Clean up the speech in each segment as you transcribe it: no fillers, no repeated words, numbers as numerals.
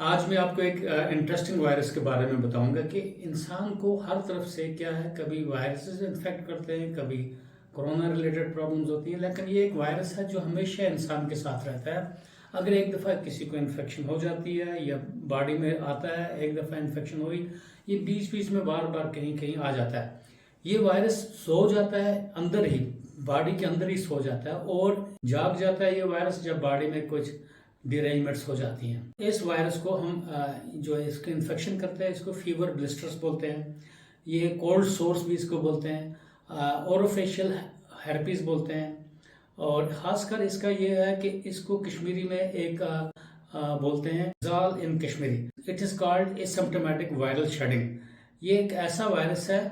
आज मैं आपको एक इंटरेस्टिंग वायरस के बारे में बताऊंगा कि इंसान को हर तरफ से क्या है, कभी वायरसेस इन्फेक्ट करते हैं, कभी कोरोना रिलेटेड प्रॉब्लम्स होती हैं, लेकिन ये एक वायरस है जो हमेशा इंसान के साथ रहता है। अगर एक दफ़ा किसी को इन्फेक्शन हो जाती है या बॉडी में आता है, एक दफ़ा इन्फेक्शन हुई, ये बीच बीच में बार बार कहीं कहीं आ जाता है। ये वायरस सो जाता है अंदर ही, बॉडी के अंदर ही सो जाता है और जाग जाता है ये वायरस जब बॉडी में कुछ डिरेलमेंट्स हो जाती हैं। इस वायरस को हम जो इसके इन्फेक्शन करते हैं, इसको फीवर ब्लिस्टर्स बोलते हैं। ये कोल्ड सोर्स भी इसको बोलते हैं, ओरोफेशियल हेरपीज बोलते हैं। और ख़ासकर इसका ये है कि इसको कश्मीरी में एक बोलते हैं जाल in Kashmiri. It is called asymptomatic viral shedding. ये एक ऐसा वायरस है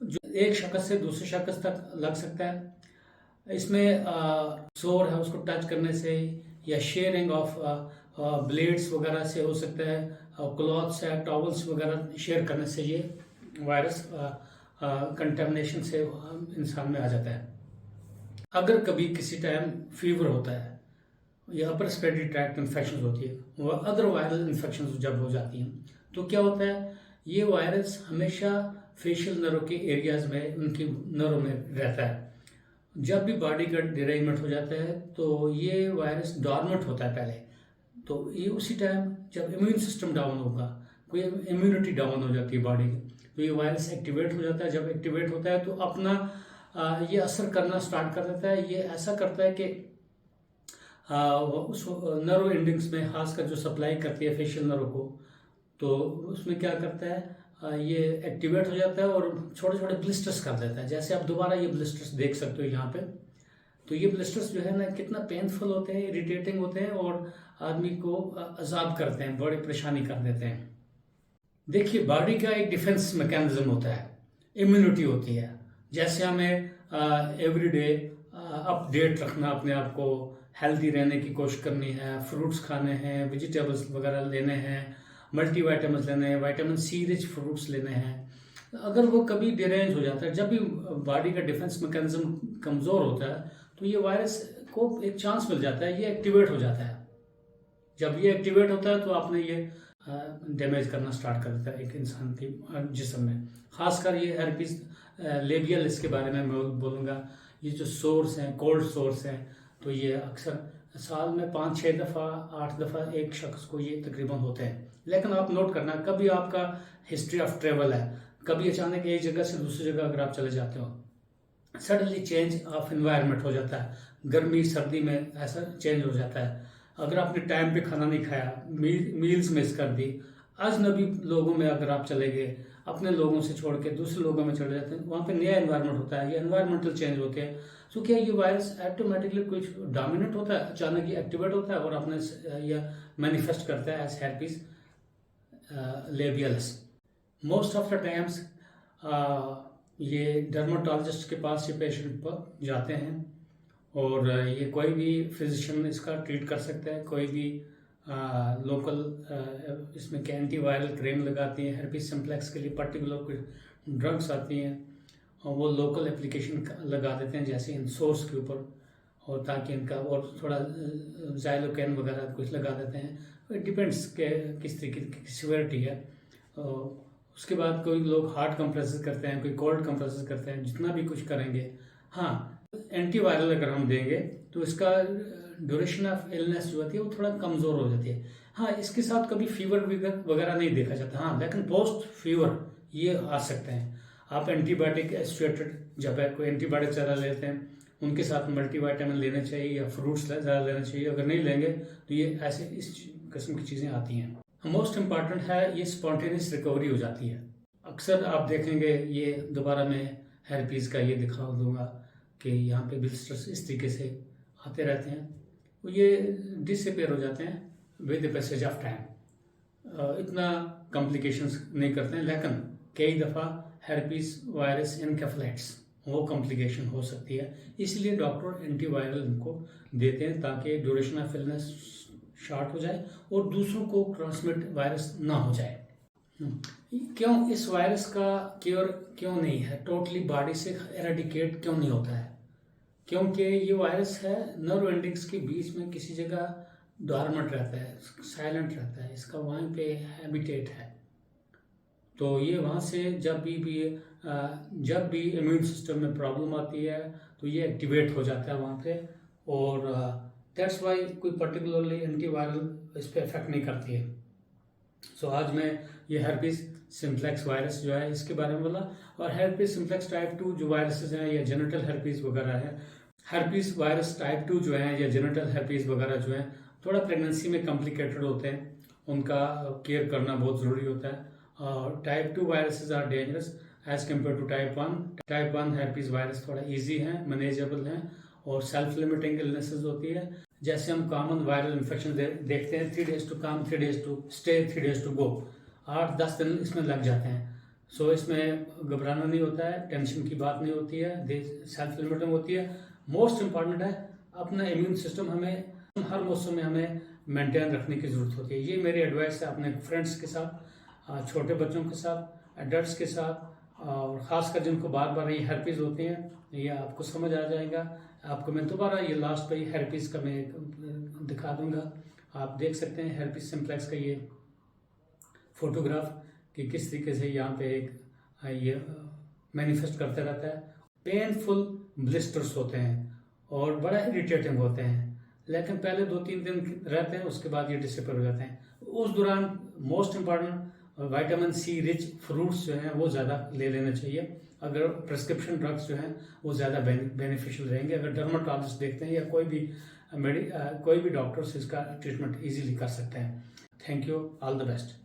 जो एक शख्स से दूसरे शख्स तक लग सकता है। इसमें सोर है, उसको टच करने से या शेयरिंग ऑफ ब्लेड्स वगैरह से हो सकता है, क्लॉथ्स है, टॉवल्स वगैरह शेयर करने से ये वायरस कंटेमिनेशन से इंसान में आ जाता है। अगर कभी किसी टाइम फीवर होता है या अपर रेस्पिरेटरी ट्रैक्ट इन्फेक्शन होती है, वह अदर वायरल इन्फेक्शन जब हो जाती हैं, तो क्या होता है, ये वायरस हमेशा फेशियल नर्व के एरियाज में, उनकी नर्व में रहता है। जब भी बॉडी का डिरेलमेंट हो जाता है तो ये वायरस डॉर्मेंट होता है पहले, तो ये उसी टाइम जब इम्यून सिस्टम डाउन होगा, कोई इम्यूनिटी डाउन हो जाती है बॉडी की, तो ये वायरस एक्टिवेट हो जाता है। जब एक्टिवेट होता है तो अपना ये असर करना स्टार्ट कर देता है। ये ऐसा करता है कि उस नर्व एंडिंग्स में, खासकर जो सप्लाई करती है फेशियल नर्व को, तो उसमें क्या करता है, ये एक्टिवेट हो जाता है और छोटे छोटे ब्लिस्टर्स कर देता है। जैसे आप दोबारा ये ब्लिस्टर्स देख सकते हो यहाँ पे, तो ये ब्लिस्टर्स जो है ना, कितना पेनफुल होते हैं, इरिटेटिंग होते हैं और आदमी को अजाब करते हैं, बड़ी परेशानी कर देते हैं। देखिए, बॉडी का एक डिफेंस मैकेनिज्म होता है, इम्यूनिटी होती है। जैसे हमें एवरीडे अपडेट रखना, अपने आप को हेल्दी रहने की कोशिश करनी है, फ्रूट्स खाने हैं, वेजिटेबल्स वगैरह लेने हैं, मल्टी वाइटामिन लेने हैं, विटामिन सी रिच फ्रूट्स लेने हैं। अगर वो कभी डिरेंज हो जाता है, जब भी बॉडी का डिफेंस मैकेनिज्म कमज़ोर होता है, तो ये वायरस को एक चांस मिल जाता है, ये एक्टिवेट हो जाता है। जब ये एक्टिवेट होता है तो आपने ये डैमेज करना स्टार्ट कर देता है एक इंसान के जिस्म में। खासकर ये हेर्पिस लेबियल, इसके बारे में मैं बोलूँगा। ये जो सोर्स हैं, कोल्ड सोर्स हैं, तो ये अक्सर साल में 5-6 दफ़ा, 8 दफ़ा एक शख्स को ये तकरीबन होते हैं। लेकिन आप नोट करना, कभी आपका हिस्ट्री ऑफ ट्रेवल है, कभी अचानक एक जगह से दूसरी जगह अगर आप चले जाते हो, सडनली चेंज ऑफ एनवायरनमेंट हो जाता है, गर्मी सर्दी में ऐसा चेंज हो जाता है। अगर आपने टाइम पे खाना नहीं खाया, मील्स मिस कर दी, अजनबी लोगों में अगर आप चले गए, अपने लोगों से छोड़ के दूसरे लोगों में चले जाते हैं, वहाँ पे नया एनवायरनमेंट होता है, ये एनवायरमेंटल चेंज होते हैं। तो क्या ये वायरस ऑटोमेटिकली कुछ डोमिनेट होता है, अचानक ये एक्टिवेट होता है और अपने यह मैनिफेस्ट करता है as herpes labialis. Most of the times ये डर्माटोलॉजिस्ट के पास ये पेशेंट पर जाते हैं और ये कोई भी फिजिशियन इसका ट्रीट कर सकता है। कोई भी लोकल इसमें के एंटीवायरल क्रीम लगाती हैं। हेर्पिस सिम्प्लेक्स के लिए पर्टिकुलर कुछ ड्रग्स आती हैं और वो लोकल एप्लीकेशन लगा देते हैं, जैसे इन सोर्स के ऊपर, और ताकि इनका, और थोड़ा जाइलोकेन वगैरह कुछ लगा देते हैं। इट डिपेंड्स के किस तरीके की सिवियरिटी है। उसके बाद कोई लोग हार्ट कंप्रेसेस करते हैं, कोई कोल्ड कंप्रेसेस करते हैं, जितना भी कुछ करेंगे। हाँ, एंटीवायरल अगर हम देंगे तो इसका ड्यूरेशन ऑफ इलनेस जो होती है वो थोड़ा कमज़ोर हो जाती है। हाँ, इसके साथ कभी फीवर वगैरह नहीं देखा जाता। हाँ, लेकिन पोस्ट फीवर ये आ सकते हैं। आप एंटीबायोटिक एसोसिएटेड, जब कोई एंटीबायोटिक ज़्यादा लेते हैं, उनके साथ मल्टीविटामिन लेने चाहिए या फ्रूट्स ज़्यादा लेना चाहिए। अगर नहीं लेंगे तो ये ऐसे इस किस्म की चीज़ें आती हैं। मोस्ट इम्पॉर्टेंट है, ये स्पॉन्टेनियस रिकवरी हो जाती है। अक्सर आप देखेंगे, ये दोबारा मैं हेर्पिस का ये दिखा दूंगा कि यहाँ पे ब्लिस्टर्स इस तरीके से आते रहते हैं, तो ये डिसअपेयर हो जाते हैं with the passage of time. इतना कॉम्प्लिकेशंस नहीं करते हैं, लेकिन कई दफ़ा हेर्पिस वायरस एनकेफेलाइटिस वो कॉम्प्लिकेशन हो सकती है। इसलिए डॉक्टर एंटीवायरल इनको देते हैं ताकि ड्यूरेशन ऑफ इलनेस शॉर्ट हो जाए और दूसरों को ट्रांसमिट वायरस ना हो जाए। क्यों इस वायरस का क्योर क्यों नहीं है, टोटली बॉडी से एरेडिकेट क्यों नहीं होता है? क्योंकि ये वायरस है नर्व एंडिंग्स के बीच में किसी जगह डॉर्मेंट रहता है, साइलेंट रहता है, इसका वहीं पे हैबिटेट है। तो ये वहाँ से जब भी इम्यून सिस्टम में प्रॉब्लम आती है तो ये एक्टिवेट हो जाता है वहाँ पे, और दैट्स वाई कोई पर्टिकुलरली एंटीवायरल इस पर इफेक्ट नहीं करती है। सो आज मैं ये हर्पीस सिम्प्लेक्स वायरस जो है इसके बारे में बोला। और हर्पीस सिम्प्लेक्स टाइप 2 जो वायरसेस हैं या जेनिटल हर्पीस वगैरह है, हर्पीस वायरस टाइप 2 जो है या जेनिटल हर्पीस वगैरह जो है थोड़ा प्रेगनेंसी में कॉम्प्लिकेटेड होते हैं, उनका केयर करना बहुत ज़रूरी होता है। और type 2 viruses are dangerous as compare to type 1। Type 1 herpes virus थोड़ा ईजी है, मैनेजेबल है, और सेल्फ लिमिटिंग इलनेसेस होती है। जैसे हम कॉमन वायरल इन्फेक्शन देखते हैं, 3 days to come, 3 days to stay, 3 days to go, 8-10 दिन इसमें लग जाते हैं। सो इसमें घबराना नहीं होता है, टेंशन की बात नहीं होती है, सेल्फ लिमिटिंग होती है। मोस्ट इम्पॉर्टेंट है अपना इम्यून सिस्टम हमें हर मौसम में हमें मेंटेन रखने की ज़रूरत होती है। ये मेरी एडवाइस है अपने फ्रेंड्स के साथ, छोटे बच्चों के साथ, एडल्ट्स के साथ, और ख़ासकर जिनको बार बार ये हर्पीज़ होती हैं, ये आपको समझ आ जाएगा। आपको मैं दोबारा ये लास्ट पे हर्पीज़ का मैं दिखा दूंगा, आप देख सकते हैं हर्पीस सिम्प्लेक्स का ये फोटोग्राफ कि किस तरीके से यहाँ पे एक ये मैनिफेस्ट करते रहता है। पेनफुल ब्लिस्टर्स होते हैं और बड़ा इरिटेटिंग होते हैं, लेकिन पहले 2-3 दिन रहते हैं, उसके बाद ये डिसअपीयर हो जाते हैं। उस दौरान most important vitamin C rich fruits जो हैं वो ज़्यादा ले लेना चाहिए। अगर प्रिस्क्रिप्शन ड्रग्स जो हैं वो ज़्यादा बेनिफिशियल रहेंगे। अगर डर्माटोलॉजिस्ट देखते हैं या कोई भी डॉक्टर्स इसका ट्रीटमेंट इजीली कर सकते हैं। Thank you, all the best.